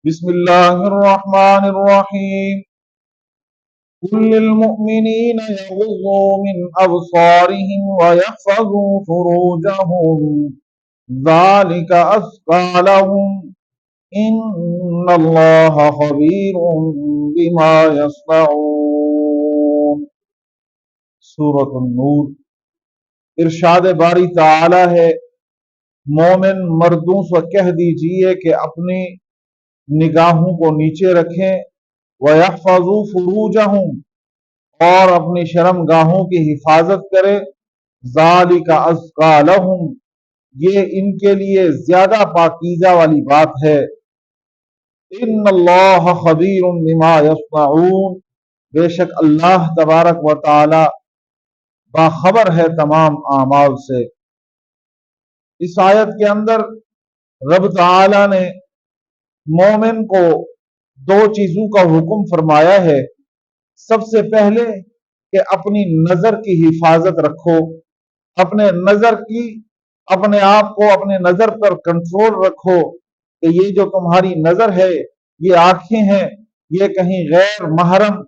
بسم اللہ الرحمن الرحیم قل للمؤمنین یغضوا من ابصارهم ویحفظوا فروجهم ذلك ازکی لهم ان اللہ خبیر بما یصنعون۔ سورۃ النور۔ ارشاد باری تعالی ہے، مومن مردوں سے کہہ دیجئے کہ اپنی نگاہوں کو نیچے رکھیں، وَيَحْفَظُوا فُرُوجَهُمْ اور اپنی شرم گاہوں کی حفاظت کرے، ذَلِكَ أَزْكَى لَهُمْ یہ ان کے لیے زیادہ پاکیزہ والی بات ہے۔ إِنَّ اللَّهَ خَبِيرٌ بِمَا يَصْنَعُونَ بے شک اللہ تبارک و تعالی باخبر ہے تمام اعمال سے۔ اس آیت کے اندر رب تعالی نے مومن کو دو چیزوں کا حکم فرمایا ہے۔ سب سے پہلے کہ اپنی نظر کی حفاظت رکھو، اپنے آپ کو اپنے نظر پر کنٹرول رکھو کہ یہ جو تمہاری نظر ہے، یہ آنکھیں ہیں، یہ کہیں غیر محرم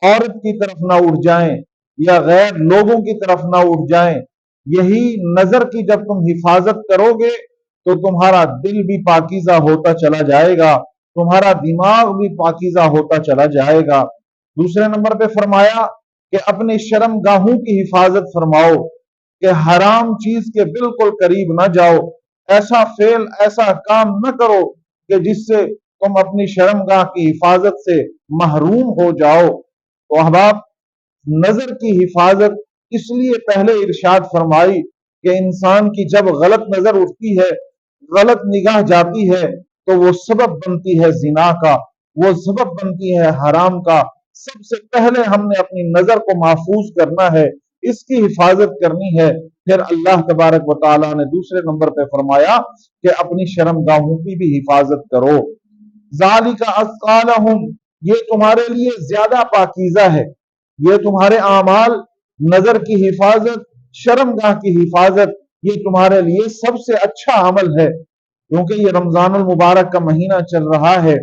عورت کی طرف نہ اٹھ جائیں یا غیر لوگوں کی طرف نہ اٹھ جائیں۔ یہی نظر کی جب تم حفاظت کرو گے تو تمہارا دل بھی پاکیزہ ہوتا چلا جائے گا، تمہارا دماغ بھی پاکیزہ ہوتا چلا جائے گا۔ دوسرے نمبر پہ فرمایا کہ اپنی شرم گاہوں کی حفاظت فرماؤ کہ حرام چیز کے بالکل قریب نہ جاؤ، ایسا فعل ایسا کام نہ کرو کہ جس سے تم اپنی شرم گاہ کی حفاظت سے محروم ہو جاؤ۔ تو احباب، نظر کی حفاظت اس لیے پہلے ارشاد فرمائی کہ انسان کی جب غلط نظر اٹھتی ہے، غلط نگاہ جاتی ہے تو وہ سبب بنتی ہے زنا کا، وہ سبب بنتی ہے حرام کا۔ سب سے پہلے ہم نے اپنی نظر کو محفوظ کرنا ہے، اس کی حفاظت کرنی ہے۔ پھر اللہ تبارک و تعالیٰ نے دوسرے نمبر پہ فرمایا کہ اپنی شرم گاہوں کی بھی حفاظت کرو۔ ذالک ازکی لہم یہ تمہارے لیے زیادہ پاکیزہ ہے، یہ تمہارے اعمال، نظر کی حفاظت، شرم گاہ کی حفاظت، یہ تمہارے لیے سب سے اچھا عمل ہے۔ کیونکہ یہ رمضان المبارک کا مہینہ چل رہا ہے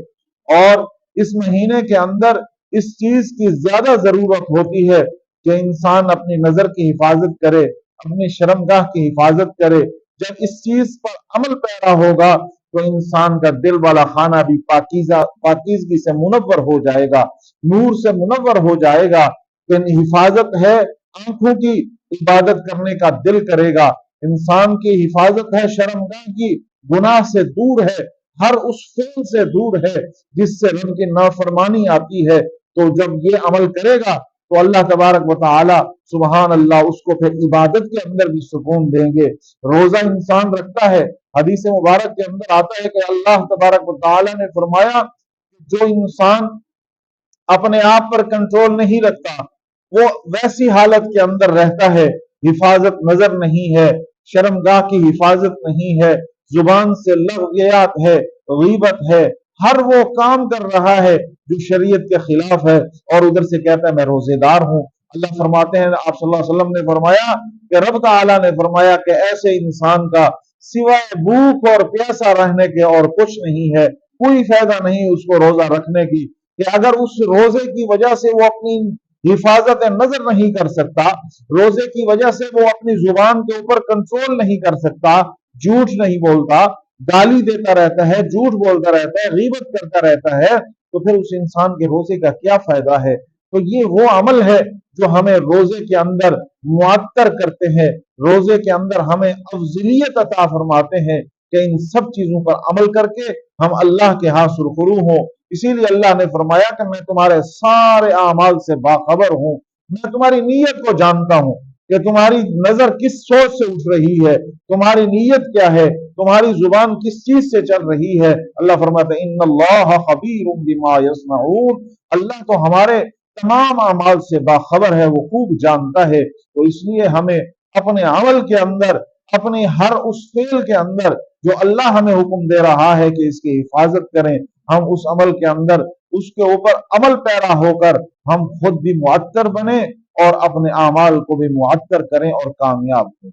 اور اس مہینے کے اندر اس چیز کی زیادہ ضرورت ہوتی ہے کہ انسان اپنی نظر کی حفاظت کرے، اپنی شرم گاہ کی حفاظت کرے۔ جب اس چیز پر عمل پیرا ہوگا تو انسان کا دل والا خانہ بھی پاکیزگی سے منور ہو جائے گا، نور سے منور ہو جائے گا۔ کہ حفاظت ہے آنکھوں کی، عبادت کرنے کا دل کرے گا۔ انسان کی حفاظت ہے شرم گاہ کی، گناہ سے دور ہے، ہر اس فعل سے دور ہے جس سے رب کی نافرمانی آتی ہے۔ تو جب یہ عمل کرے گا تو اللہ تبارک و تعالی سبحان اللہ اس کو پھر عبادت کے اندر بھی سکون دیں گے۔ روزہ انسان رکھتا ہے، حدیث مبارک کے اندر آتا ہے کہ اللہ تبارک و تعالی نے فرمایا جو انسان اپنے آپ پر کنٹرول نہیں رکھتا وہ ویسی حالت کے اندر رہتا ہے، حفاظت نظر نہیں ہے، شرم گاہ کی حفاظت نہیں ہے، زبان سے لغویات ہے، غیبت ہے، ہر وہ کام کر رہا ہے جو شریعت کے خلاف ہے اور ادھر سے کہتا ہے میں روزے دار ہوں۔ اللہ فرماتے ہیں، آپ صلی اللہ علیہ وسلم نے فرمایا کہ رب تعالیٰ نے فرمایا کہ ایسے انسان کا سوائے بھوک اور پیاسا رہنے کے اور کچھ نہیں ہے، کوئی فائدہ نہیں اس کو روزہ رکھنے کی، کہ اگر اس روزے کی وجہ سے وہ اپنی حفاظت نظر نہیں کر سکتا، روزے کی وجہ سے وہ اپنی زبان کے اوپر کنٹرول نہیں کر سکتا، جھوٹ نہیں بولتا، گالی دیتا رہتا ہے، جھوٹ بولتا رہتا ہے، غیبت کرتا رہتا ہے، تو پھر اس انسان کے روزے کا کیا فائدہ ہے؟ تو یہ وہ عمل ہے جو ہمیں روزے کے اندر معطر کرتے ہیں، روزے کے اندر ہمیں افضلیت عطا فرماتے ہیں کہ ان سب چیزوں پر عمل کر کے ہم اللہ کے ہاں سرخرو ہوں۔ اسی لیے اللہ نے فرمایا کہ میں تمہارے سارے اعمال سے باخبر ہوں، میں تمہاری نیت کو جانتا ہوں کہ تمہاری نظر کس سوچ سے اٹھ رہی ہے، تمہاری نیت کیا ہے، تمہاری زبان کس چیز سے چل رہی ہے۔ اللہ فرماتا ہے ان اللہ خبیر بما یصنعون اللہ تو ہمارے تمام اعمال سے باخبر ہے، وہ خوب جانتا ہے۔ تو اس لیے ہمیں اپنے عمل کے اندر، اپنی ہر اس فعل کے اندر جو اللہ ہمیں حکم دے رہا ہے کہ اس کی حفاظت کریں، ہم اس عمل کے اندر اس کے اوپر عمل پیرا ہو کر ہم خود بھی معطر بنیں اور اپنے اعمال کو بھی معطر کریں اور کامیاب ہوں۔